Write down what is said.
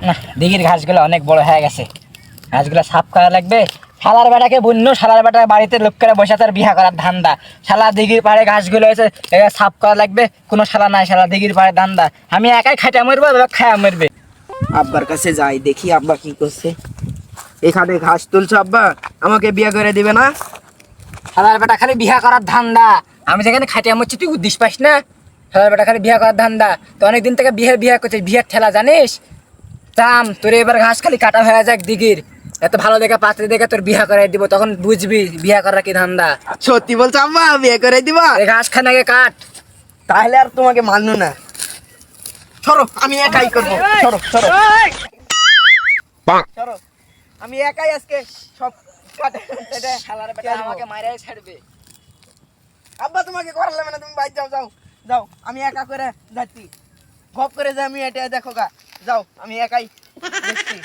না, দিঘির ঘাসগুলো অনেক বড় হয়ে গেছে, ঘাসগুলো সাফ করা লাগবে। শালার বেটাকে বন্য, শালার বেটা বাড়িতে লোক করে বসে তার বিয়া করার ধান্দা। শালা দিঘির পাড়ে ঘাসগুলো হয়েছে, এগুলো সাফ করা লাগবে। কোনো শালা নাই, শালা দিঘির পাড়ে ধান্দা। আমি একাই খাইটা মরবো, খায়া মরবে। আব্বার কাছে যাই, দেখি আব্বা কি করছে। এখানে ঘাস তুলছো আব্বা, আমাকে বিয়ে করে দিবে না? শালার বেটা খালি বিয়া করার ধান্দা। আমি যেখানে খাইটা মরছি তুই উদ্দিস পাস না? শালার বেটা খালি বিয়া করার ধান্দা। তো অনেকদিন থেকে বিয়া করছিস, বিয়ের ঠেলা জানিস? চাম তোর এবার ঘাস খালি কাটা হয়ে যাক দিঘির, এত ভালো দেখে পাত্রী দেখে তোর বিয়া করাই দিব, তখন বুঝবি বিয়া করার কি ধান্দা। সত্যি বলছো আব্বা, বিয়ে করে দিবা? এই ঘাস খানাকে কাট। তাহলে আর তোমাকে মানলো না। সরো, আমি একাই করবো। সরো সরো সরো, আমি একাই আজকে সব কাটে। শালার বেটা আমাকে মাইরাই ছাড়বে। আব্বা তোমাকে করার লাগবে না, তুমি বাইরে যাও যাও যাও, আমি একা করে যাচ্ছি। গপ করে যাই আমি, এটা দেখো গা, যাও আমি একাই দেখছি।